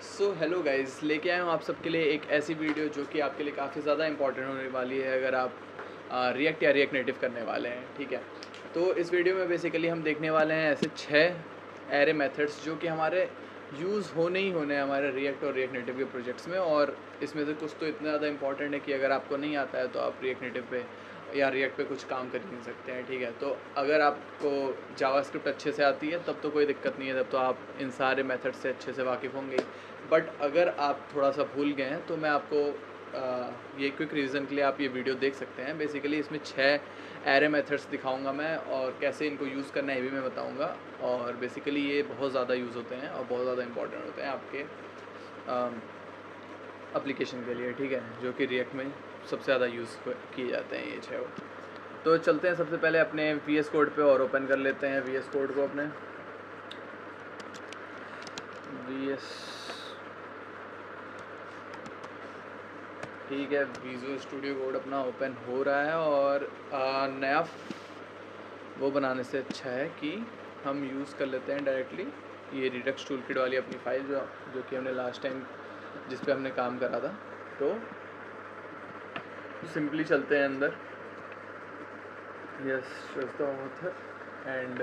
So hello guys, लेके आया हूँ आप सबके लिए एक ऐसी वीडियो जो कि आपके लिए काफ़ी ज़्यादा इंपॉर्टेंट होने वाली है अगर आप रिएक्ट या रिएक्ट नेटिव करने वाले हैं। ठीक है, तो इस वीडियो में बेसिकली हम देखने वाले हैं ऐसे 6 एरे मेथड्स जो कि हमारे यूज़ होने ही होने हैं हमारे रिएक्ट और रिएक्ट नेटिव के प्रोजेक्ट्स में। और इसमें से कुछ तो इतना ज़्यादा इंपॉर्टेंट है कि अगर आपको नहीं आता है तो आप रिएक्ट नेटिव पे या रिएक्ट पे कुछ काम कर ही नहीं सकते हैं। ठीक है, तो अगर आपको जावास्क्रिप्ट अच्छे से आती है तब तो कोई दिक्कत नहीं है, तब तो आप इन सारे मेथड से अच्छे से वाकिफ़ होंगे। बट अगर आप थोड़ा सा भूल गए हैं तो मैं आपको ये क्विक रीज़न के लिए आप ये वीडियो देख सकते हैं। बेसिकली इसमें 6 एरे मेथड्स दिखाऊंगा मैं, और कैसे इनको यूज़ करना है ये भी मैं बताऊंगा। और बेसिकली ये बहुत ज़्यादा यूज़ होते हैं और बहुत ज़्यादा इंपॉर्टेंट होते हैं आपके एप्लीकेशन के लिए। ठीक है, जो कि रिएक्ट में सबसे ज़्यादा यूज़ किए जाते हैं ये 6। तो चलते हैं सबसे पहले अपने VS कोड पे और ओपन कर लेते हैं VS कोड को अपने VS। ठीक है, विजुअल स्टूडियो कोड अपना ओपन हो रहा है। और नया वो बनाने से अच्छा है कि हम यूज़ कर लेते हैं डायरेक्टली ये रिडक्स टूल किट वाली अपनी फ़ाइल जो कि हमने लास्ट टाइम जिस पे हमने काम करा था। तो सिंपली चलते हैं अंदर, यस द ऑथर एंड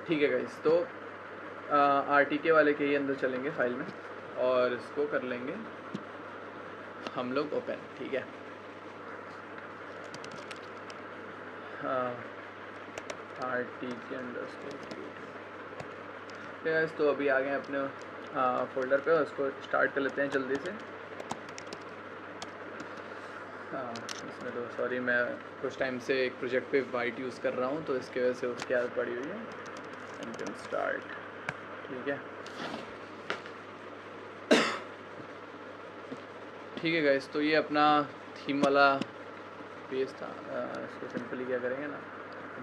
ठीक है गाइस। तो RTK वाले के ही अंदर चलेंगे फाइल में और इसको कर लेंगे हम लोग ओपन। ठीक है, RTK अंडरस्कोर। ठीक है, तो अभी आ गए अपने फोल्डर पे और उसको स्टार्ट कर लेते हैं जल्दी से। इसमें तो सॉरी, मैं कुछ टाइम से एक प्रोजेक्ट पे वाइट यूज़ कर रहा हूँ तो इसकी वजह से उसकी आदत पड़ी हुई है। And can start. ठीक है, ठीक है गाइस, तो ये अपना थीम वाला पेज था। इसको सिंपली क्या करेंगे ना,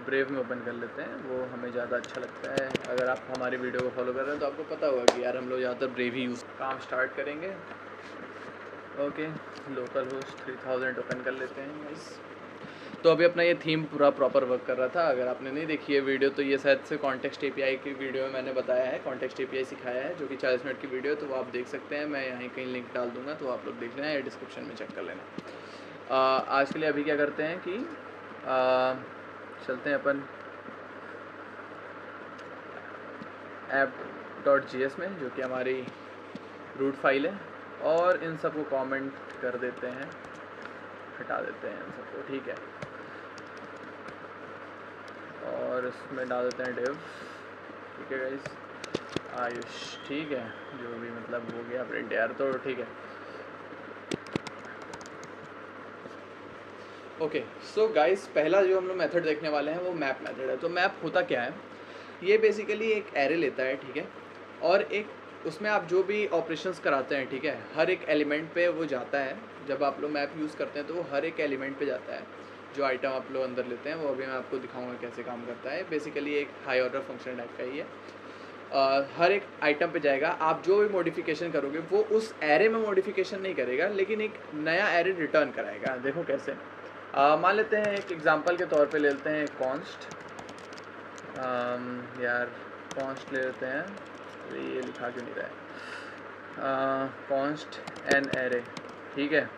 ब्रेव में ओपन कर लेते हैं, वो हमें ज़्यादा अच्छा लगता है। अगर आप हमारी वीडियो को फॉलो कर रहे हैं तो आपको पता होगा कि यार हम लोग ज़्यादातर ब्रेव ही यूज़ काम स्टार्ट करेंगे। ओके, लोकल होस्ट 3000 ओपन कर लेते हैं गाइस। तो अभी अपना ये थीम पूरा प्रॉपर वर्क कर रहा था। अगर आपने नहीं देखी है वीडियो तो ये शायद से कॉन्टेक्स्ट API की वीडियो में मैंने बताया है, कॉन्टेक्स्ट API सिखाया है जो कि 40 मिनट की वीडियो है, तो वो आप देख सकते हैं। मैं यहाँ कहीं लिंक डाल दूँगा तो आप लोग देख लेना या डिस्क्रिप्शन में चेक कर लेना। आज के लिए अभी क्या करते हैं कि चलते हैं अपन app.js में, जो कि हमारी रूट फाइल है, और इन सबको कमेंट कर देते हैं, हटा देते हैं इन सबको। ठीक है, और इसमें डाल देते हैं div। ठीक है गाइस, आयुष। ठीक है, जो भी मतलब हो गया प्रिंट यार, तो ठीक है। ओके, सो गाइस, पहला जो हम लोग मेथड देखने वाले हैं वो मैप मेथड है। तो मैप होता क्या है, ये बेसिकली एक एरे लेता है। ठीक है, और एक उसमें आप जो भी ऑपरेशंस कराते हैं, ठीक है, हर एक एलिमेंट पे वो जाता है। जब आप लोग मैप यूज़ करते हैं तो वो हर एक एलिमेंट पे जाता है। जो आइटम आप लोग अंदर लेते हैं वो अभी मैं आपको दिखाऊंगा कैसे काम करता है। बेसिकली एक हाई ऑर्डर फंक्शन टाइप का ही है। हर एक आइटम पे जाएगा, आप जो भी मॉडिफिकेशन करोगे वो उस एरे में मॉडिफिकेशन नहीं करेगा, लेकिन एक नया एरे रिटर्न कराएगा। देखो कैसे, मान लेते हैं एक एग्जांपल के तौर पे ले लेते हैं कॉन्स्ट। यार कॉन्स्ट ले लेते हैं, ये लिखा क्यों नहीं रहा है, कॉन्स्ट एन एरे। ठीक है,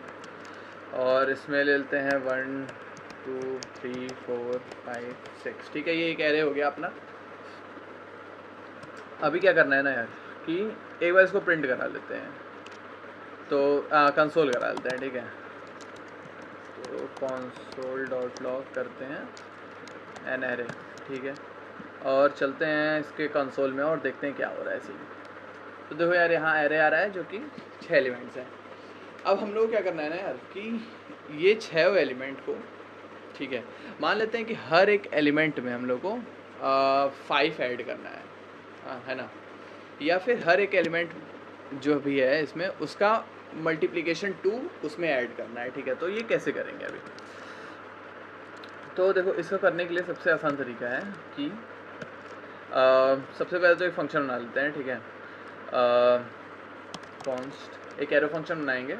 और इसमें ले लेते हैं 1 2 3 4 5 6। ठीक है, ये एक एरे हो गया अपना। अभी क्या करना है ना यार कि एक बार इसको प्रिंट करा लेते हैं, तो कंसोल करा लेते हैं। ठीक है, तो console.log करते हैं एन एरे। ठीक है, और चलते हैं इसके कंसोल में और देखते हैं क्या हो रहा है सीन। तो देखो यार, यहाँ एरे आ रहा है जो कि 6 एलिमेंट्स हैं। अब हम लोग को क्या करना है ना यार कि ये 6 एलिमेंट को, ठीक है, मान लेते हैं कि हर एक एलिमेंट में हम लोग को 5 ऐड करना है ना, या फिर हर एक एलिमेंट जो भी है इसमें उसका मल्टीप्लिकेशन 2 उसमें ऐड करना है। ठीक है, तो ये कैसे करेंगे अभी। तो देखो, इसको करने के लिए सबसे आसान तरीका है कि सबसे पहले तो एक फंक्शन बना लेते हैं। ठीक है, कॉन्स्ट एक एरो फंक्शन बनाएंगे,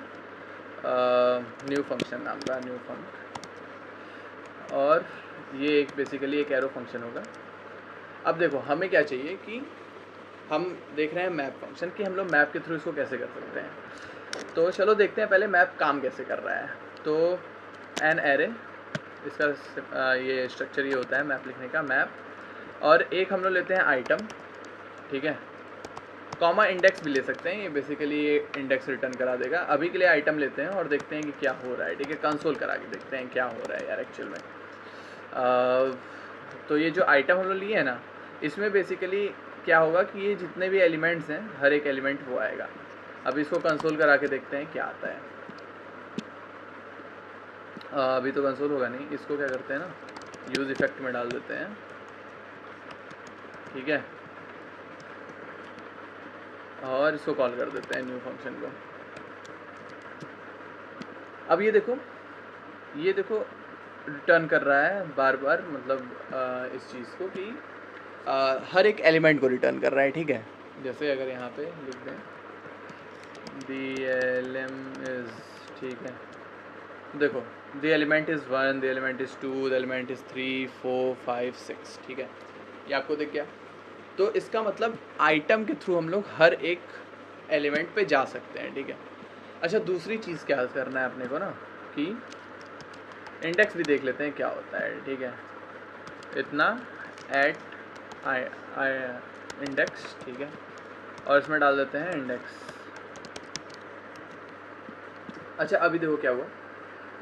न्यू फंक्शन नाम का, न्यू फंक। और ये एक बेसिकली एक एरो फंक्शन होगा। अब देखो हमें क्या चाहिए कि हम देख रहे हैं मैप फंक्शन कि हम लोग मैप के थ्रू इसको कैसे कर सकते हैं। तो चलो देखते हैं पहले मैप काम कैसे कर रहा है। तो एन एरे, इसका ये स्ट्रक्चर ये होता है मैप लिखने का, मैप, और एक हम लोग लेते हैं आइटम, ठीक है, कॉमा इंडेक्स भी ले सकते हैं, ये बेसिकली ये इंडेक्स रिटर्न करा देगा। अभी के लिए आइटम लेते हैं और देखते हैं कि क्या हो रहा है, ठीक है, कंसोल करा के देखते हैं क्या हो रहा है यार एक्चुअल में। तो ये जो आइटम हम लोग लिए हैं ना, इसमें बेसिकली क्या होगा कि ये जितने भी एलिमेंट्स हैं हर एक एलिमेंट वो आएगा। अब इसको कंसोल करा के देखते हैं क्या आता है। अभी तो कंसोल होगा नहीं, इसको क्या करते हैं ना, यूज़ इफेक्ट में डाल देते हैं, ठीक है, और इसको कॉल कर देते हैं न्यू फंक्शन को। अब ये देखो रिटर्न कर रहा है बार बार, मतलब इस चीज़ को कि हर एक एलिमेंट को रिटर्न कर रहा है, ठीक है। जैसे अगर यहाँ पे लिख दें DLM इज़, ठीक है, देखो the element is 1, the element is 2, the element is 3, 4, 5, 6, ठीक है, ये आपको दिख गया। तो इसका मतलब आइटम के थ्रू हम लोग हर एक एलिमेंट पे जा सकते हैं, ठीक है। अच्छा दूसरी चीज़ क्या करना है अपने को ना, कि इंडेक्स भी देख लेते हैं क्या होता है, ठीक है, इतना एट आई इंडेक्स, ठीक है, और इसमें डाल देते हैं इंडेक्स। अच्छा अभी देखो क्या हुआ,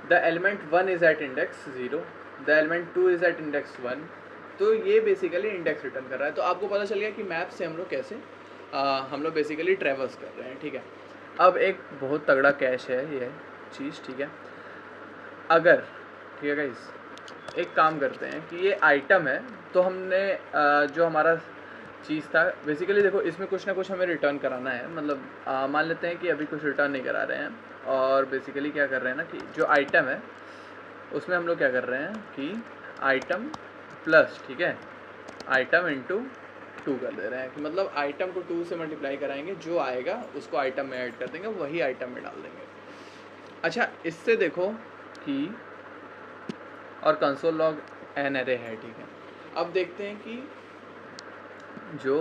the element 1 is at index 0, the element 2 is at index 1। तो ये बेसिकली इंडेक्स रिटर्न कर रहा है। तो आपको पता चल गया कि मैप से हम लोग कैसे हम लोग बेसिकली ट्रैवर्स कर रहे हैं, ठीक है। अब एक बहुत तगड़ा कैश है ये चीज़, ठीक है। अगर, ठीक है गाइस, एक काम करते हैं कि ये आइटम है, तो हमने जो हमारा चीज़ था बेसिकली, देखो इसमें कुछ ना कुछ हमें रिटर्न कराना है, मतलब मान लेते हैं कि अभी कुछ रिटर्न नहीं करा रहे हैं, और बेसिकली क्या कर रहे हैं ना कि जो आइटम है उसमें हम लोग क्या कर रहे हैं कि आइटम प्लस, ठीक है, आइटम इंटू 2 कर दे रहे हैं, कि मतलब आइटम को 2 से मल्टीप्लाई कराएंगे, जो आएगा उसको आइटम में ऐड कर देंगे, वही आइटम में डाल देंगे। अच्छा इससे देखो कि, और कंसोल लॉग एन एरे है, ठीक है। अब देखते हैं कि जो,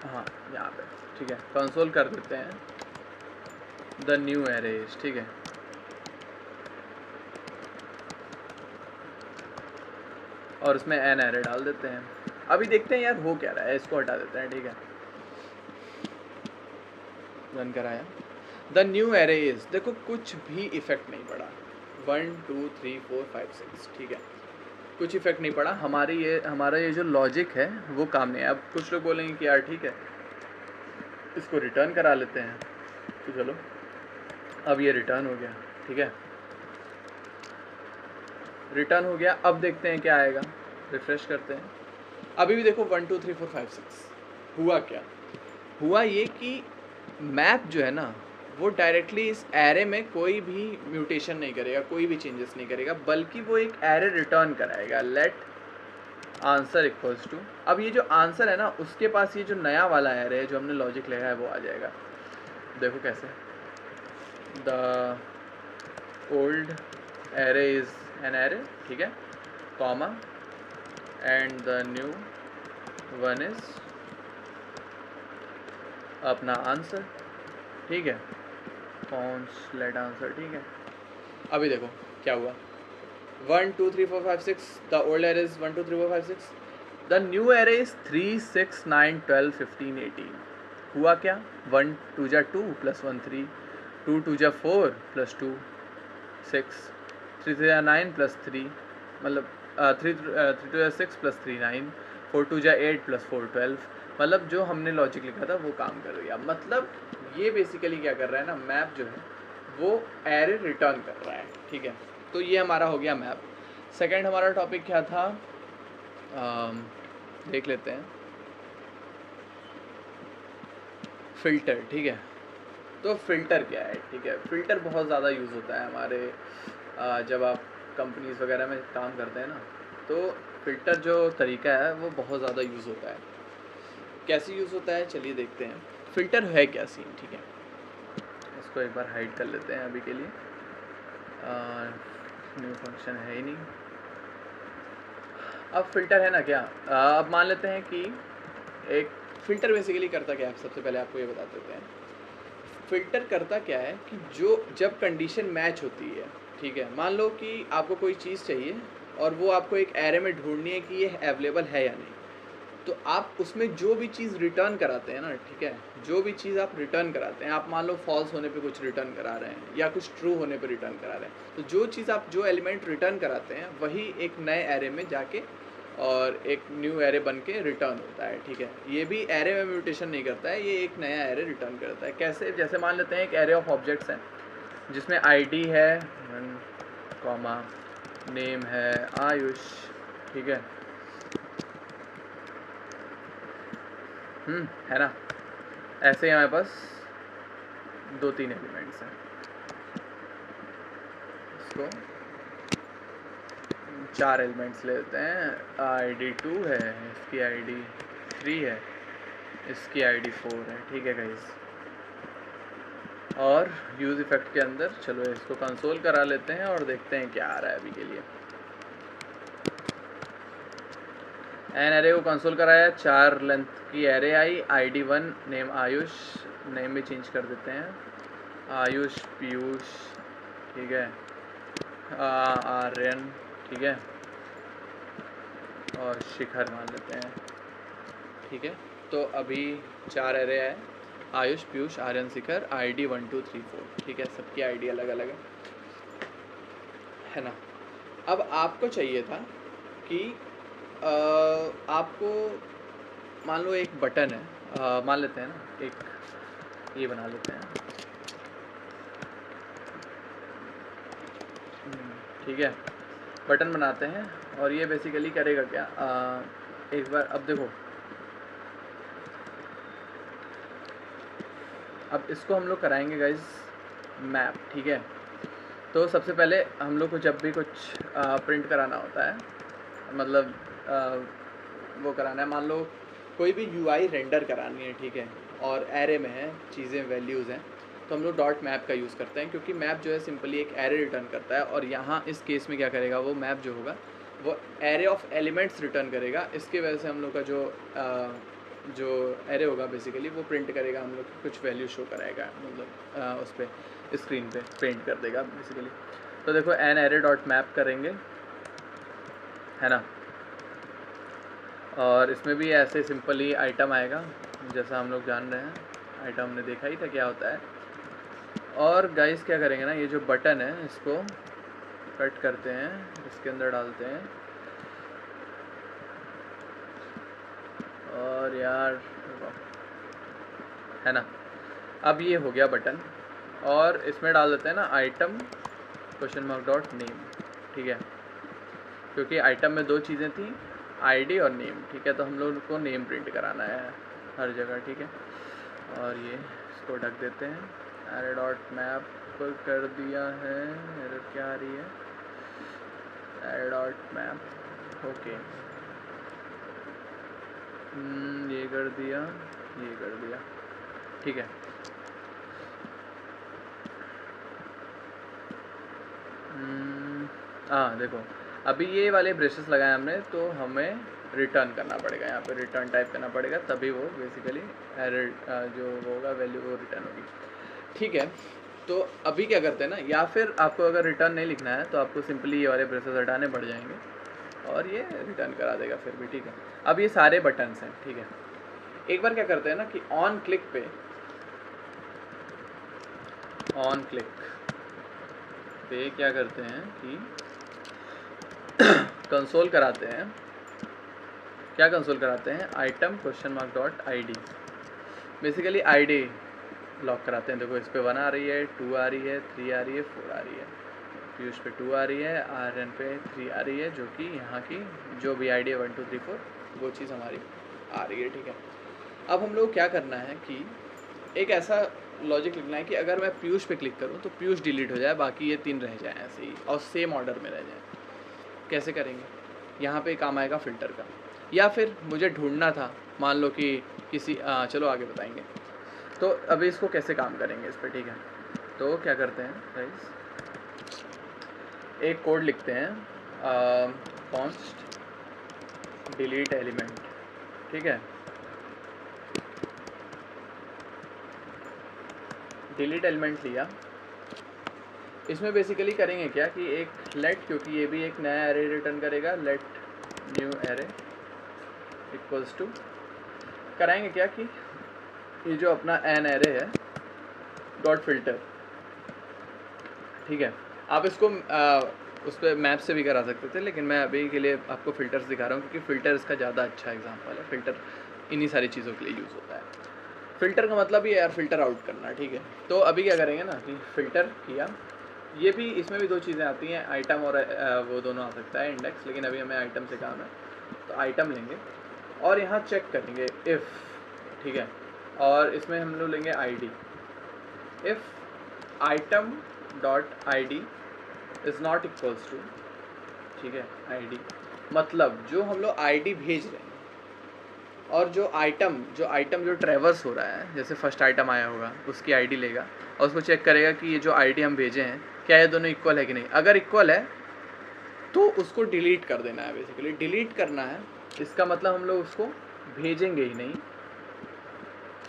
हाँ यहाँ पे, ठीक है, कंसोल कर देते हैं द न्यू एरेज, ठीक है, और उसमें एन एरे डाल देते हैं। अभी देखते हैं यार हो क्या रहा है, इसको हटा देते हैं, ठीक है, रन कराया। द न्यू एरे इज, देखो कुछ भी इफेक्ट नहीं पड़ा, 1 2 3 4 5 6, ठीक है, कुछ इफेक्ट नहीं पड़ा। हमारा ये जो लॉजिक है वो काम नहीं है। अब कुछ लोग बोलेंगे कि यार ठीक है इसको रिटर्न करा लेते हैं, तो चलो अब ये रिटर्न हो गया, ठीक है, रिटर्न हो गया। अब देखते हैं क्या आएगा, रिफ्रेश करते हैं। अभी भी देखो 1 2 3 4 5 6 हुआ क्या, हुआ ये कि मैप जो है ना वो डायरेक्टली इस एरे में कोई भी म्यूटेशन नहीं करेगा, कोई भी चेंजेस नहीं करेगा, बल्कि वो एक एरे रिटर्न कराएगा, लेट आंसर इक्वल्स टू। अब ये जो आंसर है ना उसके पास ये जो नया वाला एरे है जो हमने लॉजिक लगाया है वो आ जाएगा। देखो कैसे, the old array is an array, ठीक है, comma, and the new one is अपना आंसर, ठीक है, कॉन्स लेट आंसर, ठीक है। अभी देखो क्या हुआ, 1 2 3 4 5 6, the old array is 1 2 3 4 5 6, the new array is 3 6 9 12 15 18। हुआ क्या, 1 2 जा 2 प्लस 1 3, 2 2 जा 4 प्लस 2 6, 3 3 जा 9 प्लस 3, मतलब 3 2 जा 6 प्लस 3 9, 4 2 जा 8 प्लस 4 12, मतलब जो हमने लॉजिक लिखा था वो काम कर दिया। मतलब ये बेसिकली क्या कर रहा है ना, मैप जो है वो एरे रिटर्न कर रहा है, ठीक है। तो ये हमारा हो गया मैप। सेकंड हमारा टॉपिक क्या था, देख लेते हैं, फ़िल्टर, ठीक है। तो फ़िल्टर क्या है, ठीक है, फ़िल्टर बहुत ज़्यादा यूज़ होता है हमारे जब आप कंपनीज़ वगैरह में काम करते हैं ना, तो फ़िल्टर जो तरीका है वो बहुत ज़्यादा यूज़ होता है। कैसे यूज़ होता है चलिए देखते हैं। फ़िल्टर है क्या सीन, ठीक है, इसको एक बार हाइड कर लेते हैं अभी के लिए, न्यू फंक्शन है ही नहीं। अब फ़िल्टर है ना क्या, अब मान लेते हैं कि एक फ़िल्टर बेसिकली करता क्या है, सबसे पहले आपको ये बता देते हैं। फ़िल्टर करता क्या है कि जब कंडीशन मैच होती है, ठीक है, मान लो कि आपको कोई चीज़ चाहिए और वो आपको एक एरे में ढूंढनी है कि ये अवेलेबल है या नहीं, तो आप उसमें जो भी चीज़ रिटर्न कराते हैं ना, ठीक है, जो भी चीज़ आप रिटर्न कराते हैं, आप मान लो फॉल्स होने पे कुछ रिटर्न करा रहे हैं या कुछ ट्रू होने पे रिटर्न करा रहे हैं, तो जो चीज़ आप जो एलिमेंट रिटर्न कराते हैं वही एक नए एरे में जाके और एक न्यू एरे बन के रिटर्न होता है, ठीक है। ये भी एरे में म्यूटेशन नहीं करता है, ये एक नया एरे रिटर्न करता है। कैसे, जैसे मान लेते हैं एक एरे ऑफ ऑब्जेक्ट्स है जिसमें आईडी है 1 कॉमा, नेम है आयुष, ठीक है, है ना। ऐसे ही हमारे पास 2-3 एलिमेंट्स हैं, इसको 4 एलिमेंट्स लेते हैं। आईडी 2 है, इसकी आईडी 3 है, इसकी आईडी 4 है, ठीक है गाइस। और यूज़ इफेक्ट के अंदर चलो इसको कंसोल करा लेते हैं और देखते हैं क्या आ रहा है अभी के लिए। एन एरे को कंसोल कराया, 4 लेंथ की एरे आई, आईडी 1 नेम आयुष, नेम भी चेंज कर देते हैं, आयुष पीयूष, ठीक है, आर्यन, ठीक है, और शिखर मान लेते हैं, ठीक है। तो अभी 4 एरे है, आयुष पीयूष आर्यन शिखर, आईडी 1 2 3 4, ठीक है, सबकी आईडी अलग अलग है ना। अब आपको चाहिए था कि आपको मान लो एक बटन है, मान लेते हैं ना, एक ये बना लेते हैं, ठीक है, बटन बनाते हैं और ये बेसिकली करेगा क्या, एक बार अब देखो, अब इसको हम लोग कराएंगे गाइज मैप, ठीक है। तो सबसे पहले हम लोग को जब भी कुछ प्रिंट कराना होता है, मतलब वो कराना है, मान लो कोई भी यूआई रेंडर करानी है, ठीक है, और एरे में है चीज़ें, वैल्यूज़ हैं, तो हम लोग डॉट मैप का यूज़ करते हैं, क्योंकि मैप जो है सिंपली एक एरे रिटर्न करता है। और यहाँ इस केस में क्या करेगा, वो मैप जो होगा वो एरे ऑफ एलिमेंट्स रिटर्न करेगा। इसके वजह से हम लोग का जो एरे होगा बेसिकली वो प्रिंट करेगा, हम लोग कुछ वैल्यू शो कराएगा, मतलब उस पर स्क्रीन पे प्रिंट कर देगा बेसिकली। तो देखो एन एरे डॉट मैप करेंगे, है ना, और इसमें भी ऐसे सिंपल ही आइटम आएगा, जैसा हम लोग जान रहे हैं, आइटम हमने देखा ही था क्या होता है। और गाइस क्या करेंगे ना, ये जो बटन है इसको कट करते हैं, इसके अंदर डालते हैं, और यार है ना, अब ये हो गया बटन, और इसमें डाल देते हैं ना item question mark dot name, ठीक है, क्योंकि आइटम में 2 चीज़ें थी, आईडी और नेम, ठीक है, तो हम लोग को नेम प्रिंट कराना है हर जगह, ठीक है। और ये इसको ढक देते हैं, एरे डॉट मैप कर दिया है, एरर क्या आ रही है, एरे डॉट मैप, ओके, ये कर दिया, ये कर दिया, ठीक है। हाँ देखो, अभी ये वाले ब्रशेस लगाए हमने, तो हमें रिटर्न करना पड़ेगा, यहाँ पे रिटर्न टाइप करना पड़ेगा, तभी वो बेसिकली एरर जो होगा वैल्यू वो रिटर्न होगी, ठीक है। तो अभी क्या करते हैं ना, या फिर आपको अगर रिटर्न नहीं लिखना है तो आपको सिंपली ये वाले ब्रशेस हटाने पड़ जाएंगे और ये रिटर्न करा देगा फिर भी, ठीक है। अब ये सारे बटन्स हैं, ठीक है। एक बार क्या करते हैं ना कि ऑन क्लिक पे क्या करते हैं कि कंसोल कराते हैं, क्या कंसोल कराते हैं, item question mark dot ID, basically ID lock कराते हैं। देखो इस पर 1 आ रही है, 2 आ रही है, 3 आ रही है, 4 आ रही है, पीयूष पे 2 आ रही है, आर्यन पे 3 आ रही है, जो कि यहाँ की जो भी आईडी है 1 2 3 4 वो चीज़ हमारी आ रही है, ठीक है। अब हम लोग क्या करना है कि एक ऐसा लॉजिक लिखना है कि अगर मैं पीयूष पे क्लिक करूँ तो पीयूष डिलीट हो जाए, बाकी ये 3 रह जाएँ ऐसे ही और सेम ऑर्डर में रह जाएँ। कैसे करेंगे, यहाँ पे काम आएगा फ़िल्टर का। या फिर मुझे ढूंढना था, मान लो कि किसी चलो आगे बताएंगे। तो अभी इसको कैसे काम करेंगे इस पर, ठीक है। तो क्या करते हैं गाइस, एक कोड लिखते हैं, कॉन्स्ट डिलीट एलिमेंट, ठीक है। डिलीट एलिमेंट लिया, इसमें बेसिकली करेंगे क्या कि एक लेट, क्योंकि ये भी एक नया एरे रिटर्न करेगा, let new array equals to, कराएंगे क्या कि ये जो अपना एन एरे है डॉट फिल्टर, ठीक है। आप इसको उस पर मैप से भी करा सकते थे, लेकिन मैं अभी के लिए आपको फ़िल्टर्स दिखा रहा हूँ क्योंकि फ़िल्टर इसका ज़्यादा अच्छा एग्जांपल है। फ़िल्टर इन्हीं सारी चीज़ों के लिए यूज़ होता है। फ़िल्टर का मतलब ये यार फ़िल्टर आउट करना, ठीक है। तो अभी क्या करेंगे ना कि फ़िल्टर किया, ये भी इसमें भी दो चीज़ें आती हैं, आइटम और वो दोनों आ सकता है इंडेक्स, लेकिन अभी हमें आइटम से काम है तो आइटम लेंगे और यहाँ चेक करेंगे इफ़, ठीक है। और इसमें हम लोग लेंगे ID, if item dot ID is not equals to, ठीक है, आईडी मतलब जो हम लोग आईडी भेज रहे हैं और जो आइटम जो ट्रैवर्स हो रहा है, जैसे फर्स्ट आइटम आया होगा उसकी आईडी लेगा और उसको चेक करेगा कि ये जो आईडी हम भेजे हैं क्या ये दोनों इक्वल है कि नहीं। अगर इक्वल है तो उसको डिलीट कर देना है, बेसिकली डिलीट करना है। इसका मतलब हम लोग उसको भेजेंगे ही नहीं।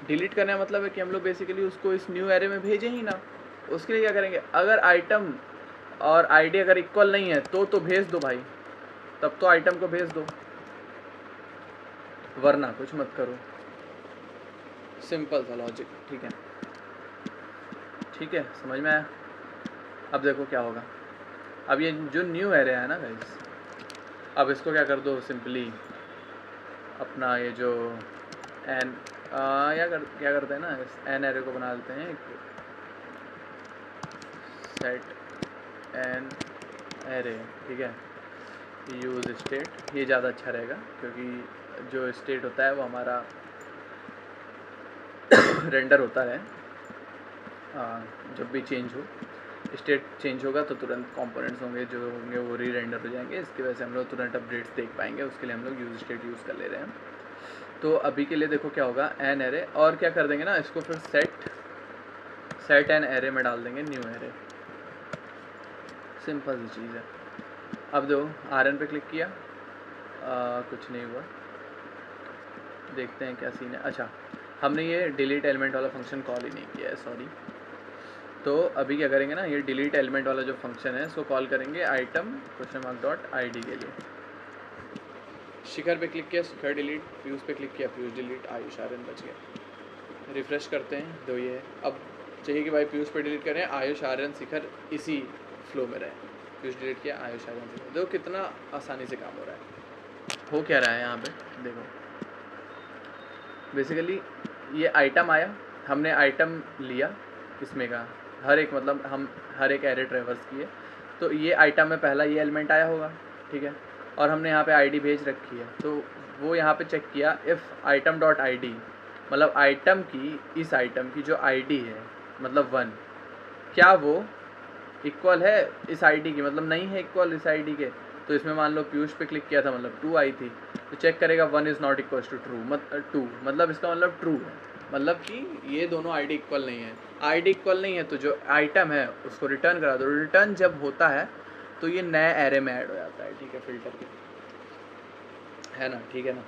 डिलीट करने का मतलब है कि हम लोग बेसिकली उसको इस न्यू एरे में भेजें ही ना। उसके लिए क्या करेंगे, अगर आइटम और आईडी अगर इक्वल नहीं है तो भेज दो भाई, तब तो आइटम को भेज दो, वरना कुछ मत करो। सिंपल सा लॉजिक, ठीक है, ठीक है, समझ में आया। अब देखो क्या होगा, अब ये जो न्यू एरे है ना गाइस, अब इसको क्या कर दो, सिंपली अपना ये जो एन क्या करते हैं ना, इस एन एरे को बना देते हैं एक सेट एन एरे, ठीक है। यूज़ स्टेट, ये ज़्यादा अच्छा रहेगा क्योंकि जो स्टेट होता है वो हमारा रेंडर होता है, जब भी चेंज हो, स्टेट चेंज होगा तो तुरंत कंपोनेंट्स होंगे जो होंगे वो री रेंडर हो जाएंगे। इसकी वजह से हम लोग तुरंत अपडेट्स देख पाएंगे, उसके लिए हम लोग यूज़ स्टेट यूज़ कर ले रहे हैं। तो अभी के लिए देखो क्या होगा, एन एरे, और क्या कर देंगे ना, इसको फिर सेट एन एरे में डाल देंगे न्यू एरे। सिंपल सी चीज़ है। अब दो आर पे क्लिक किया, कुछ नहीं हुआ, देखते हैं क्या सीन है। अच्छा, हमने ये डिलीट एलिमेंट वाला फंक्शन कॉल ही नहीं किया है, सॉरी। तो अभी क्या करेंगे ना, ये डिलीट एलिमेंट वाला जो फंक्शन है इसको कॉल करेंगे item question mark dot ID के लिए। शिखर पे क्लिक किया, शिखर डिलीट, पीयूष पे क्लिक किया, पीयूष डिलीट, आयुष आर्यन बच गया। रिफ्रेश करते हैं, दो ये अब चाहिए कि भाई पीयूष पे डिलीट करें, आयुष आर्यन शिखर इसी फ्लो में रहे। पीयूष डिलीट किया, आयुष आर्यन शिखर, देखो कितना आसानी से काम हो रहा है। हो क्या रहा है यहाँ पे देखो, बेसिकली ये आइटम आया, हमने आइटम लिया इसमें का हर एक, मतलब हम हर एक एरे ट्रेवर्स किए, तो ये आइटम में पहला ये एलिमेंट आया होगा, ठीक है। और हमने यहाँ पे आईडी भेज रखी है, तो वो यहाँ पे चेक किया इफ़ आइटम डॉट आईडी, मतलब आइटम की, इस आइटम की जो आईडी है मतलब 1, क्या वो इक्वल है इस आईडी की, मतलब नहीं है इक्वल इस आईडी के। तो इसमें मान लो पीयूष पे क्लिक किया था, मतलब 2 आई थी, तो चेक करेगा 1 is not equal to true, मतलब इसका मतलब ट्रू है, मतलब कि ये दोनों आईडी इक्वल नहीं है। आईडी इक्वल नहीं है तो जो आइटम है उसको रिटर्न करा दो। रिटर्न जब होता है तो ये नए एरे में ऐड हो जाता है, ठीक है, फिल्टर के, है ना, ठीक है ना।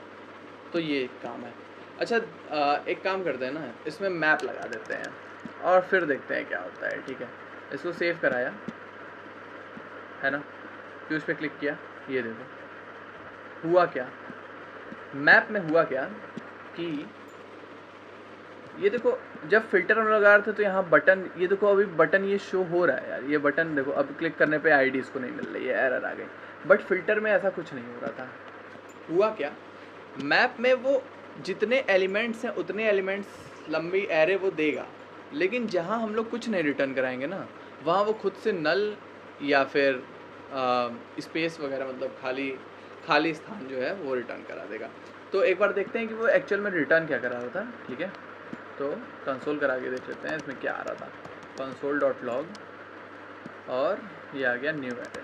तो ये एक काम है। अच्छा, एक काम करते हैं ना, इसमें मैप लगा देते हैं और फिर देखते हैं क्या होता है, ठीक है। इसको सेव कराया, है ना, फिर उस पर क्लिक किया, ये देखो हुआ क्या, मैप में हुआ क्या कि ये देखो जब फिल्टर हम लगा रहे थे तो यहाँ बटन, ये देखो अभी बटन ये शो हो रहा है यार, ये बटन देखो, अब क्लिक करने पे आईडी इसको नहीं मिल रही है, एरर आ गई। बट फिल्टर में ऐसा कुछ नहीं हो रहा था। हुआ क्या, मैप में वो जितने एलिमेंट्स हैं उतने एलिमेंट्स लंबी एरे वो देगा, लेकिन जहाँ हम लोग कुछ नहीं रिटर्न कराएंगे ना, वहाँ वो खुद से नल या फिर स्पेस वगैरह, मतलब खाली स्थान जो है वो रिटर्न करा देगा। तो एक बार देखते हैं कि वो एक्चुअल में रिटर्न क्या करा रहा था, ठीक है। तो कंसोल करा के देख लेते हैं इसमें क्या आ रहा था, कंसोल डॉट लॉग, और ये आ गया न्यू एरे,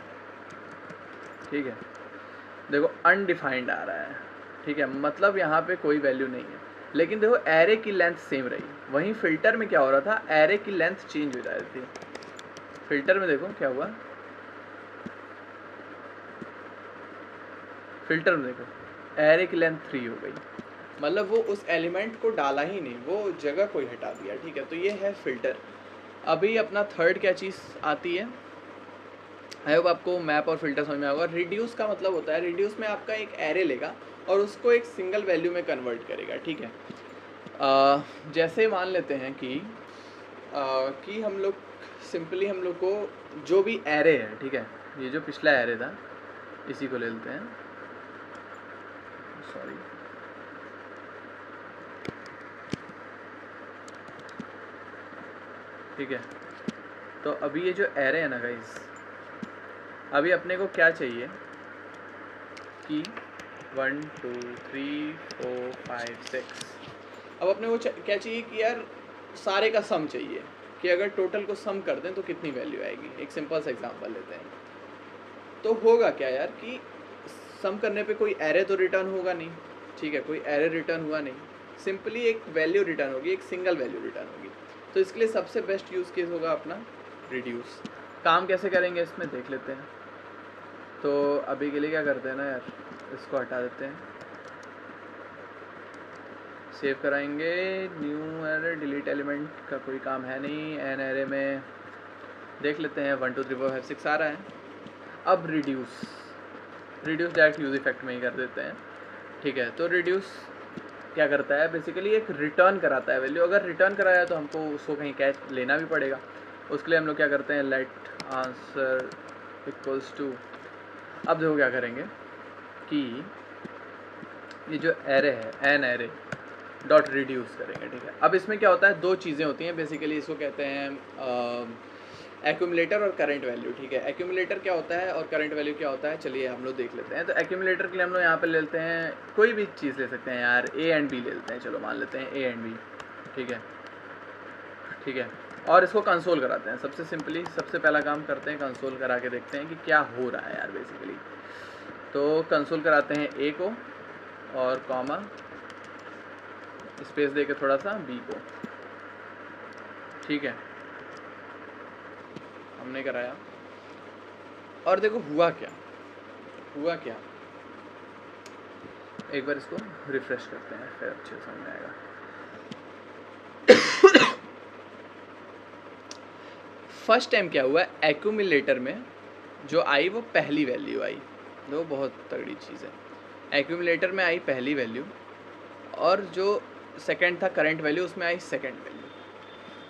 ठीक है। देखो अनडिफाइंड आ रहा है, ठीक है, मतलब यहाँ पे कोई वैल्यू नहीं है, लेकिन देखो एरे की लेंथ सेम रही। वहीं फिल्टर में क्या हो रहा था, एरे की लेंथ चेंज हो जा रही थी। फिल्टर में देखो क्या हुआ, फिल्टर में देखो एरे की लेंथ 3 हो गई, मतलब वो उस एलिमेंट को डाला ही नहीं, वो जगह कोई हटा दिया, ठीक है। तो ये है फ़िल्टर। अभी अपना थर्ड क्या चीज़ आती है, आई होप आपको मैप और फिल्टर समझ में आएगा। रिड्यूस का मतलब होता है, रिड्यूस में आपका एक एरे लेगा और उसको एक सिंगल वैल्यू में कन्वर्ट करेगा, ठीक है। जैसे मान लेते हैं कि हम लोग सिंपली हम लोग को जो भी एरे है, ठीक है, ये जो पिछला एरे था इसी को ले लेते हैं, सॉरी, ठीक है। तो अभी ये जो एरे है ना गाइस, अभी अपने को क्या चाहिए कि 1 2 3 4 5 6, अब अपने को क्या चाहिए कि यार सारे का सम चाहिए, कि अगर टोटल को सम कर दें तो कितनी वैल्यू आएगी। एक सिंपल सा एग्जांपल लेते हैं। तो होगा क्या यार कि सम करने पे कोई एरे तो रिटर्न होगा नहीं, ठीक है, कोई एरे रिटर्न हुआ नहीं, सिंपली एक वैल्यू रिटर्न होगी, एक सिंगल वैल्यू रिटर्न होगी। तो इसके लिए सबसे बेस्ट यूज़ केस होगा अपना रिड्यूस। काम कैसे करेंगे इसमें देख लेते हैं। तो अभी के लिए क्या करते हैं ना यार, इसको हटा देते हैं, सेव कराएंगे, न्यू एरे, डिलीट एलिमेंट का कोई काम है नहीं, एन एरे में देख लेते हैं 1 2 3 4 5 6 आ रहा है। अब रिड्यूस डायरेक्ट यूज इफेक्ट में ही कर देते हैं, ठीक है। तो रिड्यूस क्या करता है, बेसिकली एक रिटर्न कराता है वैल्यू। अगर रिटर्न कराया तो हमको उसको कहीं कैच लेना भी पड़ेगा, उसके लिए हम लोग क्या करते हैं, लेट आंसर इक्वल्स टू, अब देखो क्या करेंगे कि ये जो एरे है एन एरे डॉट रिड्यूस करेंगे, ठीक है। अब इसमें क्या होता है, दो चीज़ें होती हैं बेसिकली, इसको कहते हैं एक्यूमुलेटर और करंट वैल्यू, ठीक है। एक्यूमुलेटर क्या होता है और करंट वैल्यू क्या होता है, चलिए हम लोग देख लेते हैं। तो एक्यूमुलेटर के लिए हम लोग यहाँ पे ले लेते हैं, कोई भी चीज़ ले सकते हैं यार, ए एंड बी ले लेते हैं, चलो मान लेते हैं ए एंड बी, ठीक है, ठीक है। और इसको कंसोल कराते हैं, सबसे सिंपली सबसे पहला काम करते हैं, कंसोल करा के देखते हैं कि क्या हो रहा है यार बेसिकली। तो कंसोल कराते हैं ए को और कॉमा स्पेस दे के थोड़ा सा बी को, ठीक है, हमने कराया। और देखो हुआ क्या, एक बार इसको रिफ्रेश करते हैं फिर अच्छे समझ में आएगा। फर्स्ट टाइम क्या हुआ, एक्यूमुलेटर में जो आई वो पहली वैल्यू आई, वो बहुत तगड़ी चीज़ है। एक्यूमुलेटर में आई पहली वैल्यू और जो सेकंड था करंट वैल्यू, उसमें आई सेकंड वैल्यू।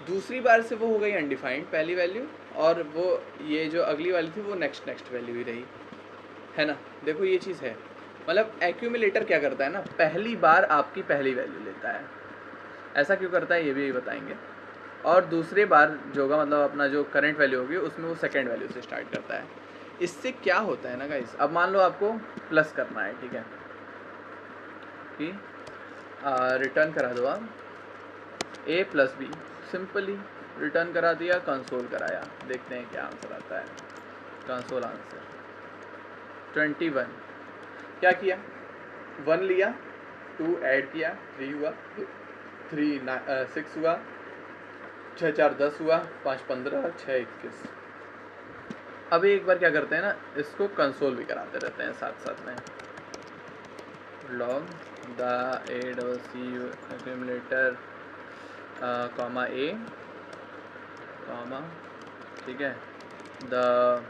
दूसरी बार से वो हो गई अनडिफाइंड पहली वैल्यू, और वो ये जो अगली वाली थी वो नेक्स्ट वैल्यू ही रही, है ना। देखो ये चीज़ है, मतलब एक्यूमुलेटर क्या करता है ना, पहली बार आपकी पहली वैल्यू लेता है। ऐसा क्यों करता है ये भी बताएंगे। और दूसरी बार जो होगा, मतलब अपना जो करंट वैल्यू होगी उसमें वो सेकंड वैल्यू से स्टार्ट करता है। इससे क्या होता है ना गाइस, अब मान लो आपको प्लस करना है, ठीक है, कि रिटर्न करा दो आप ए प्लस बी, सिंपली रिटर्न करा दिया, कंसोल कराया, देखते हैं क्या आंसर आता है। Console answer 21। क्या किया, 1 लिया, 2 ऐड किया, 3 हुआ, 6 हुआ, 6 4 10 हुआ, 5 15, 6 21। अभी एक बार क्या करते हैं ना, इसको कंसोल भी कराते रहते हैं साथ साथ में। Log the ACC accumulator comma a comma, ठीक है, the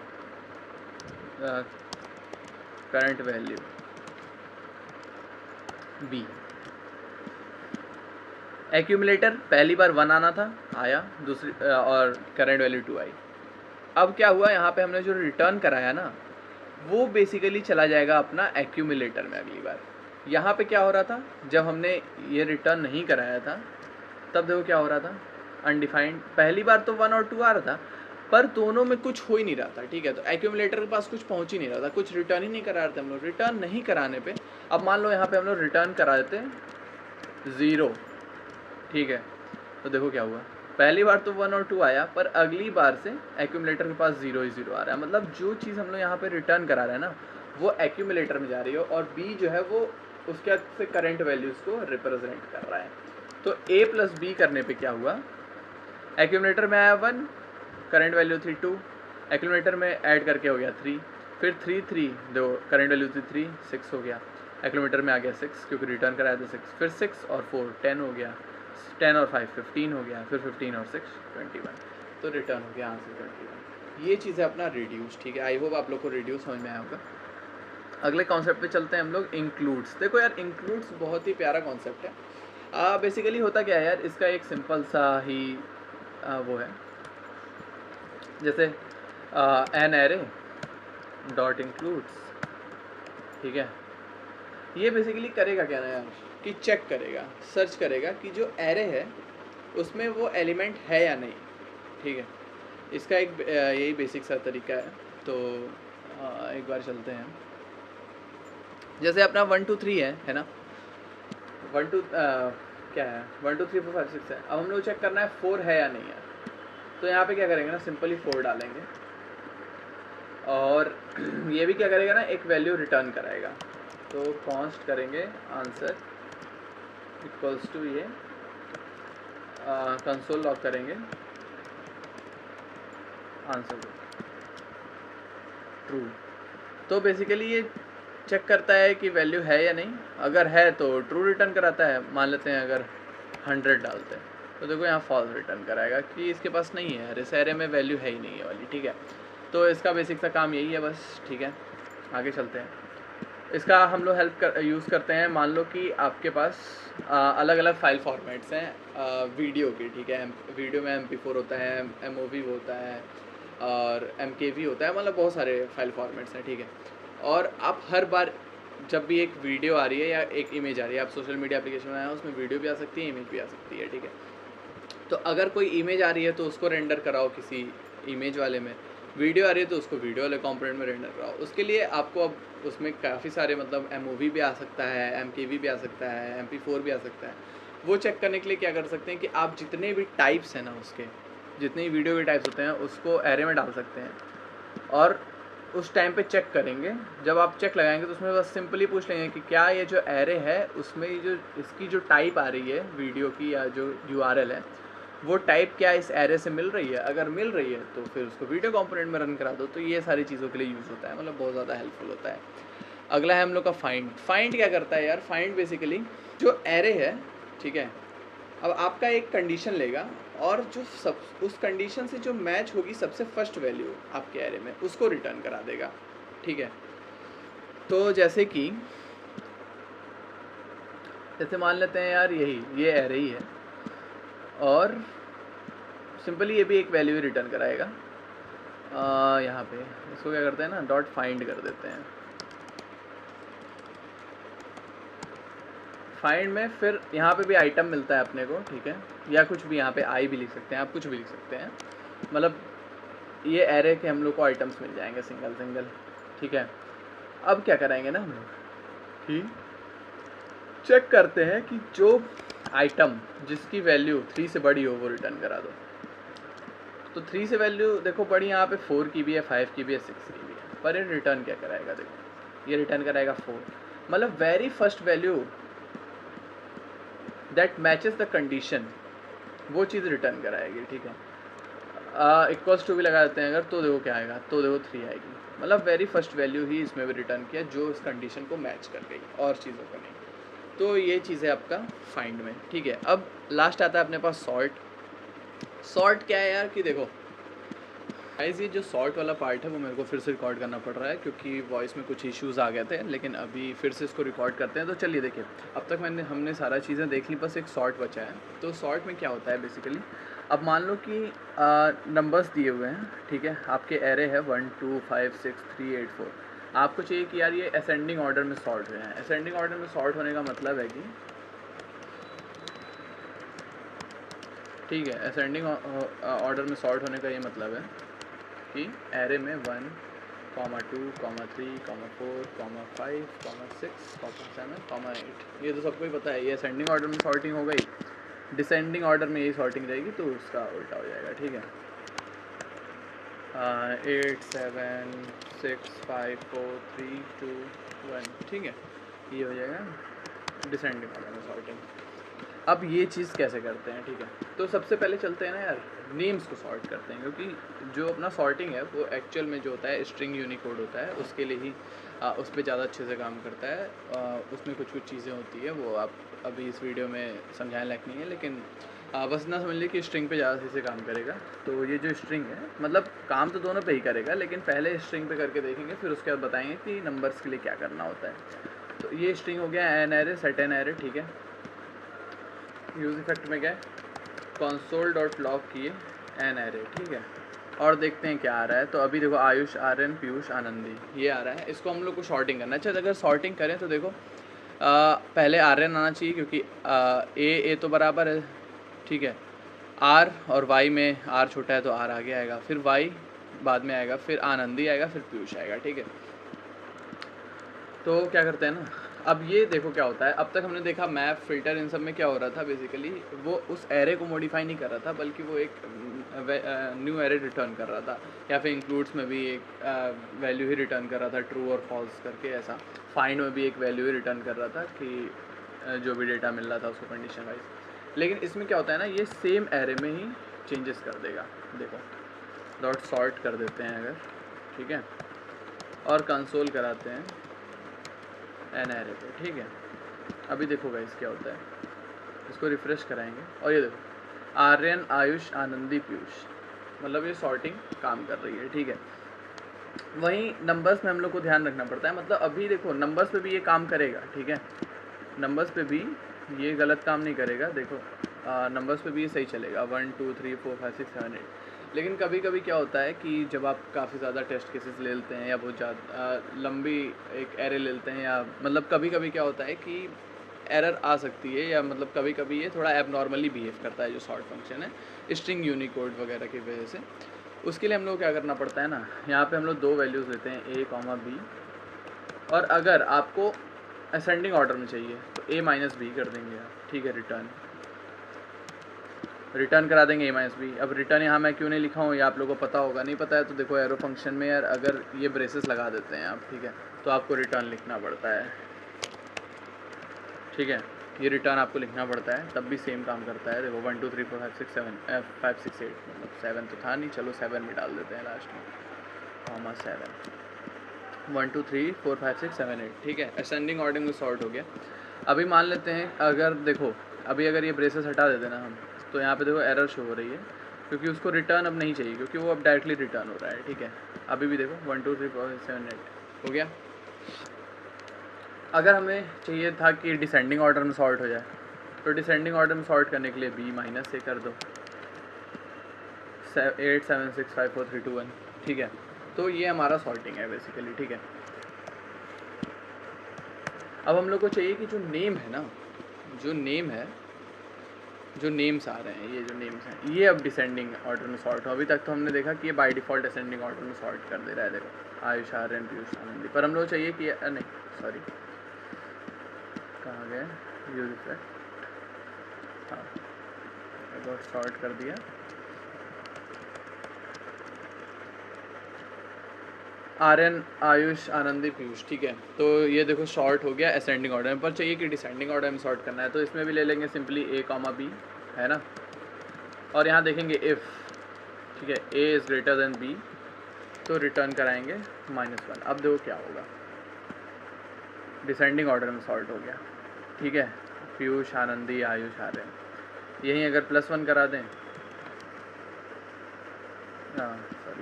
current value b. Accumulator पहली बार 1 आना था, आया, दूसरी और करंट वैल्यू 2 आई। अब क्या हुआ, यहाँ पे हमने जो रिटर्न कराया ना वो बेसिकली चला जाएगा अपना एक्यूमुलेटर में अगली बार। यहाँ पे क्या हो रहा था, जब हमने ये रिटर्न नहीं कराया था तब देखो क्या हो रहा था, अनडिफाइंड। पहली बार तो 1 और 2 आ रहा था, पर दोनों में कुछ हो ही नहीं रहा था, ठीक है। तो एक्यूमुलेटर के पास कुछ पहुँच ही नहीं रहा था, कुछ रिटर्न ही नहीं करा रहे थे हम लोग। रिटर्न नहीं कराने पे, अब मान लो यहाँ पे हम लोग रिटर्न करा देते 0, ठीक है। तो देखो क्या हुआ, पहली बार तो 1 और 2 आया, पर अगली बार से एक्यूमुलेटर के पास 0 ही 0 आ रहा है। मतलब जो चीज़ हम लोग यहाँ पे रिटर्न करा रहे हैं ना वो एक्यूमुलेटर में जा रही है, और बी जो है वो उसके से करंट वैल्यूज़ को रिप्रेजेंट कर रहा है। तो ए प्लस बी करने पे क्या हुआ, एक्यूमुलेटर में आया 1, करंट वैल्यू थी 2, एक्यूमुलेटर में ऐड करके हो गया 3, फिर 3 3 दो करंट वैल्यू थी 3, 6 हो गया। एक्लोमीटर में आ गया 6 क्योंकि रिटर्न कराया था 6, फिर 6 और 4 10 हो गया, 10 और 5 15 हो गया, फिर 15 और 6 21, तो रिटर्न हो गया आंसर 21। ये चीज़ है अपना रिड्यूस, ठीक है। आई होप आप लोग को रिड्यूस समझ में आया होगा। अगले कॉन्सेप्ट पे चलते हैं हम लोग, इंक्लूड्स। देखो यार, इंक्लूड्स बहुत ही प्यारा कॉन्सेप्ट है। बेसिकली होता क्या है यार, इसका एक सिंपल सा ही वो है, जैसे एन एरे डॉट इंक्लूड्स, ठीक है। ये बेसिकली करेगा क्या ना यार, कि चेक करेगा, सर्च करेगा कि जो एरे है उसमें वो एलिमेंट है या नहीं, ठीक है। इसका एक यही बेसिक सा तरीका है। तो एक बार चलते हैं, जैसे अपना 1 2 3 है ना, 1 2 क्या है, 1 2 3 4 5 6 है। अब हम लोग चेक करना है 4 है या नहीं है। तो यहाँ पे क्या करेंगे ना, सिंपली 4 डालेंगे और ये भी क्या करेगा ना, एक वैल्यू रिटर्न कराएगा। तो कॉन्स्ट करेंगे आंसर इक्वल्स टू ये कंसोल लॉग करेंगे आंसर ट्रू। तो बेसिकली ये चेक करता है कि वैल्यू है या नहीं, अगर है तो ट्रू रिटर्न कराता है। मान लेते हैं अगर 100 डालते हैं तो देखो यहाँ फॉल्स रिटर्न कराएगा कि इसके पास नहीं है, इस एरे में वैल्यू है ही नहीं है वाली, ठीक है। तो इसका बेसिक सा काम यही है बस, ठीक है। आगे चलते हैं, इसका हम लोग यूज़ करते हैं। मान लो कि आपके पास अलग अलग फाइल फॉर्मेट्स हैं वीडियो के, ठीक है। वीडियो में MP4 होता है, MOV होता है और MKV होता है, मतलब बहुत सारे फाइल फॉर्मेट्स हैं, ठीक है। और आप हर बार जब भी एक वीडियो आ रही है या एक इमेज आ रही है, आप सोशल मीडिया एप्लीकेशन में आए हो, उसमें वीडियो भी आ सकती है, इमेज भी आ सकती है, ठीक है। तो अगर कोई इमेज आ रही है तो उसको रेंडर कराओ किसी इमेज वाले में, वीडियो आ रही है तो उसको वीडियो वाले कंपोनेंट में रेंडर कराओ। उसके लिए आपको अब उसमें काफ़ी सारे मतलब MOV भी आ सकता है, MKV भी आ सकता है, MP4 भी आ सकता है। वो चेक करने के लिए क्या कर सकते हैं कि आप जितने भी टाइप्स हैं ना, उसके जितने भी वीडियो के टाइप्स होते हैं उसको एरे में डाल सकते हैं और उस टाइम पे चेक करेंगे। जब आप चेक लगाएंगे तो उसमें बस सिंपली पूछ लेंगे कि क्या ये जो एरे है उसमें जो इसकी जो टाइप आ रही है वीडियो की या जो URL है वो टाइप क्या इस एरे से मिल रही है। अगर मिल रही है तो फिर उसको वीडियो कंपोनेंट में रन करा दो। तो ये सारी चीज़ों के लिए यूज़ होता है, मतलब बहुत ज़्यादा हेल्पफुल होता है। अगला है हम लोग का फाइंड। फाइंड क्या करता है यार, फाइंड बेसिकली जो एरे है, ठीक है। अब आपका एक कंडीशन लेगा और जो सब उस कंडीशन से जो मैच होगी सबसे फर्स्ट वैल्यू आपके एरे में, उसको रिटर्न करा देगा, ठीक है। तो जैसे कि मान लेते हैं यार ये एरे ही है और सिंपली ये भी एक वैल्यू ही रिटर्न कराएगा। यहाँ पे इसको क्या करते हैं ना, डॉट फाइंड कर देते हैं। फाइंड में फिर यहाँ पे भी आइटम मिलता है अपने को, ठीक है। या कुछ भी यहाँ पे आई भी लिख सकते हैं, आप कुछ भी लिख सकते हैं, मतलब ये एरे के हम लोग को आइटम्स मिल जाएंगे सिंगल सिंगल, ठीक है। अब क्या कराएंगे ना हम लोग कि चेक करते हैं कि जो आइटम जिसकी वैल्यू 3 से बड़ी हो वो रिटर्न करा दो। तो 3 से वैल्यू देखो बड़ी यहाँ पे 4 की भी है, 5 की भी है, 6 की भी है, पर ये रिटर्न क्या कराएगा, देखो ये रिटर्न कराएगा 4, मतलब very first value that matches the condition, वो चीज़ रिटर्न कराएगी, ठीक है। इक्वल्स टू भी लगा देते हैं अगर, तो देखो क्या आएगा, तो देखो 3 आएगी, मतलब वेरी फर्स्ट वैल्यू ही इसमें भी रिटर्न किया जो इस कंडीशन को मैच कर गई और चीज़ों को नहीं। तो ये चीज़ है आपका फाइंड में, ठीक है। अब लास्ट आता है अपने पास सॉर्ट। सॉर्ट क्या है यार, कि देखो गाइस ये जो सॉर्ट वाला पार्ट है वो मेरे को फिर से रिकॉर्ड करना पड़ रहा है क्योंकि वॉइस में कुछ इश्यूज़ आ गए थे, लेकिन अभी फिर से इसको रिकॉर्ड करते हैं। तो चलिए देखिए, अब तक हमने सारा चीज़ें देख ली, बस एक सॉर्ट बचा है। तो सॉर्ट में क्या होता है बेसिकली, अब मान लो कि नंबर्स दिए हुए हैं, ठीक है। आपके एरे है 1 2 5 6 3 8 4। आपको चाहिए कि यार ये असेंडिंग ऑर्डर में सॉर्ट हुए हैं। असेंडिंग ऑर्डर में सॉर्ट होने का मतलब है कि, ठीक है, असेंडिंग ऑर्डर में सॉर्ट होने का ये मतलब है कि एरे में 1 2 3 4 5 6 7 8, ये तो सबको ही पता है, ये असेंडिंग ऑर्डर में सॉर्टिंग हो गई। डिसेंडिंग ऑर्डर में यही सॉर्टिंग रहेगी, तो उसका उल्टा हो जाएगा, ठीक है। 8 7 6 5 4 3 2 1, ठीक है, ये हो जाएगा डिसेंडिंग ऑर्डर में सॉर्टिंग। अब ये चीज़ कैसे करते हैं, ठीक है। तो सबसे पहले चलते हैं ना यार, नेम्स को सॉर्ट करते हैं, क्योंकि जो अपना सॉर्टिंग है वो एक्चुअल में जो होता है स्ट्रिंग यूनिकोड होता है, उसके लिए ही उस पर ज़्यादा अच्छे से काम करता है। उसमें कुछ कुछ चीज़ें होती है, वो आप अभी इस वीडियो में समझाने लायक नहीं है, लेकिन बस ना समझ लीजिए कि स्ट्रिंग पे ज़्यादा सही से काम करेगा। तो ये जो स्ट्रिंग है, मतलब काम तो दोनों पे ही करेगा, लेकिन पहले स्ट्रिंग पे करके देखेंगे, फिर उसके बाद बताएंगे कि नंबर्स के लिए क्या करना होता है। तो ये स्ट्रिंग हो गया an array, set an array, ठीक है। यूज इफेक्ट में क्या है, कंसोल डॉट लॉग किए एन एरे, ठीक है, और देखते हैं क्या आ रहा है। तो अभी देखो आयुष, आर्यन, पीयूष, आनंदी, ये आ रहा है। इसको हम लोग को शॉर्टिंग करना है। अच्छा, अगर शॉर्टिंग करें तो देखो पहले आर्यन आना चाहिए, क्योंकि ए तो बराबर है, ठीक है। आर और वाई में आर छोटा है तो आर आगे आएगा, फिर वाई बाद में आएगा, फिर आनंदी आएगा, फिर पीयूष आएगा, ठीक है। तो क्या करते हैं ना, अब ये देखो क्या होता है। अब तक हमने देखा मैप, फिल्टर, इन सब में क्या हो रहा था, बेसिकली वो उस एरे को मॉडिफाई नहीं कर रहा था, बल्कि वो एक न्यू एरे रिटर्न कर रहा था, या फिर इंक्लूड्स में भी एक वैल्यू ही रिटर्न कर रहा था, ट्रू और फॉल्स करके। ऐसा फाइंड में भी एक वैल्यू ही रिटर्न कर रहा था कि जो भी डेटा मिल रहा था उसको कंडीशन वाइज। लेकिन इसमें क्या होता है ना, ये सेम एरे में ही चेंजेस कर देगा। देखो डॉट सॉर्ट कर देते हैं अगर, ठीक है, और कंसोल कराते हैं एन एरे पे, ठीक है। अभी देखो गाइस क्या होता है, इसको रिफ़्रेश कराएंगे और ये देखो आर्यन, आयुष, आनंदी, पीयूष, मतलब ये सॉर्टिंग काम कर रही है, ठीक है। वहीं नंबर्स में हम लोग को ध्यान रखना पड़ता है, मतलब अभी देखो नंबर्स पे भी ये काम करेगा, ठीक है। नंबर्स पे भी ये गलत काम नहीं करेगा। देखो नंबर्स पे भी ये सही चलेगा, 1 2 3 4 5 6 7 8। लेकिन कभी कभी क्या होता है कि जब आप काफ़ी ज़्यादा टेस्ट केसेस ले लेते हैं, या बहुत ज़्यादा लंबी एक एरे ले लेते हैं, या मतलब कभी कभी क्या होता है कि एरर आ सकती है, या मतलब कभी कभी ये थोड़ा एबनॉर्मली बिहेव करता है जो सॉर्ट फंक्शन है स्ट्रिंग यूनिकोड वगैरह की वजह से। उसके लिए हम लोग क्या करना पड़ता है ना, यहाँ पे हम लोग दो वैल्यूज़ लेते हैं, ए कॉमा बी, और अगर आपको असेंडिंग ऑर्डर में चाहिए तो ए माइनस बी कर देंगे आप, ठीक है। रिटर्न करा देंगे ए माइनस बी। अब रिटर्न यहाँ मैं क्यों नहीं लिखा हूँ, ये आप लोगों को पता होगा, नहीं पता है तो देखो एरो फंक्शन में यार अगर ये ब्रेसेस लगा देते हैं आप, ठीक है, तो आपको रिटर्न लिखना पड़ता है, ठीक है। ये रिटर्न आपको लिखना पड़ता है, तब भी सेम काम करता है। देखो 1 2 3 4 5 6 7 5 6 8, मतलब 7 तो था नहीं, चलो 7 में डाल देते हैं लास्ट में, कॉमा 7, 1 2 3 4 5 6 7 8, ठीक है। असेंडिंग ऑर्डर में सॉर्ट हो गया। अभी मान लेते हैं अगर देखो अभी अगर ये ब्रेसेस हटा देते ना हम, तो यहाँ पे देखो एरर शो हो रही है, क्योंकि उसको रिटर्न अब नहीं चाहिए, क्योंकि वो अब डायरेक्टली रिटर्न हो रहा है, ठीक है। अभी भी देखो 1 2 3 4 5 6 7 8 हो गया। अगर हमें चाहिए था कि डिसेंडिंग ऑर्डर में सॉर्ट हो जाए, तो डिसेंडिंग ऑर्डर में सॉर्ट करने के लिए बी माइनस ए कर दो, 8 7 6 5 4 3 2 1, ठीक है। तो ये हमारा सॉर्टिंग है बेसिकली, ठीक है। अब हम लोग को चाहिए कि जो नेम है ना, जो नेम है, जो नेम्स आ रहे हैं, ये जो नेम्स हैं, ये अब डिसेंडिंग ऑर्डर में सॉर्ट हो। अभी तक तो हमने देखा कि ये बाय डिफ़ॉल्ट असेंडिंग ऑर्डर में सॉर्ट कर दे रहा है। देखो आयुष, आर्यन, पीयूष, आनंदी, पर हम लोग चाहिए कि नहीं सॉरी कहाँ गया, यूज इफेक्ट, हाँ एक सॉर्ट कर दिया। आर्यन, आयुष, आनंदी, पीयूष, ठीक है। तो ये देखो शॉर्ट हो गया असेंडिंग ऑर्डर में, पर चाहिए कि डिसेंडिंग ऑर्डर में सॉर्ट करना है, तो इसमें भी ले लेंगे सिंपली ए कॉमा बी, है ना। और यहाँ देखेंगे इफ़, ठीक है, a is greater than b, तो रिटर्न कराएंगे -1। अब देखो क्या होगा, डिसेंडिंग ऑर्डर में सॉर्ट हो गया, ठीक है। पीयूष, आनंदी, आयुष, आर्यन, यहीं अगर +1 करा दें, हाँ सॉरी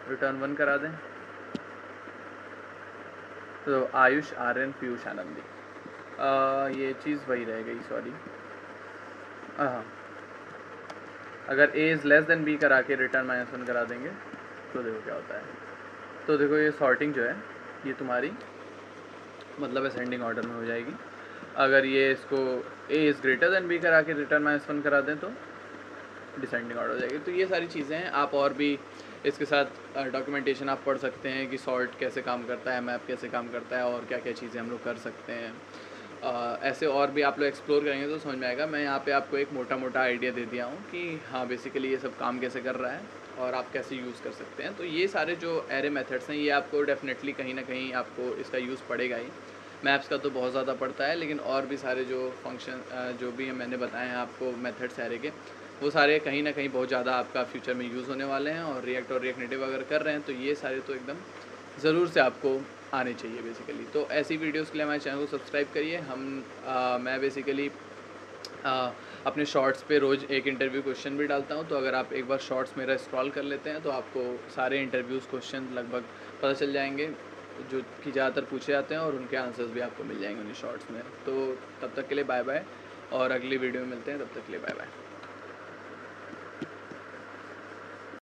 रिटर्न 1 करा दें, तो आयुष, आर्यन, पीयूष, आनंदी, ये चीज़ वही रह गई, सॉरी। हाँ, अगर a is less than b करा के रिटर्न -1 करा देंगे, तो देखो क्या होता है। तो देखो ये सॉर्टिंग जो है ये तुम्हारी मतलब असेंडिंग ऑर्डर में हो जाएगी। अगर ये इसको a is greater than b करा के रिटर्न -1 करा दें तो डिसेंडिंग ऑर्डर हो जाएगी। तो ये सारी चीज़ें हैं, आप और भी इसके साथ डॉक्यूमेंटेशन आप पढ़ सकते हैं कि सॉर्ट कैसे काम करता है, मैप कैसे काम करता है, और क्या क्या चीज़ें हम लोग कर सकते हैं। ऐसे और भी आप लोग एक्सप्लोर करेंगे तो समझ में आएगा। मैं यहाँ पे आपको एक मोटा मोटा आइडिया दे दिया हूँ कि हाँ बेसिकली ये सब काम कैसे कर रहा है और आप कैसे यूज़ कर सकते हैं। तो ये सारे जो एरे मेथड्स हैं ये आपको डेफिनेटली कहीं ना कहीं आपको इसका यूज़ पड़ेगा ही। मैप्स का तो बहुत ज़्यादा पड़ता है, लेकिन और भी सारे जो फंक्शन जो भी मैंने बताए हैं आपको मेथड्स एरे के, वो सारे कहीं ना कहीं बहुत ज़्यादा आपका फ्यूचर में यूज़ होने वाले हैं। और रिएक्ट नेटिव अगर कर रहे हैं तो ये सारे तो एकदम ज़रूर से आपको आने चाहिए बेसिकली। तो ऐसी वीडियोस के लिए हमारे चैनल को सब्सक्राइब करिए। मैं बेसिकली अपने शॉर्ट्स पे रोज़ एक इंटरव्यू क्वेश्चन भी डालता हूँ, तो अगर आप एक बार शॉर्ट्स मेरा स्क्रॉल कर लेते हैं तो आपको सारे इंटरव्यूज़ क्वेश्चन लगभग पता चल जाएंगे जो कि ज़्यादातर पूछे जाते हैं, और उनके आंसर्स भी आपको मिल जाएंगे उन्हीं शॉर्ट्स में। तो तब तक के लिए बाय बाय, और अगली वीडियो में मिलते हैं, तब तक के लिए बाय बाय।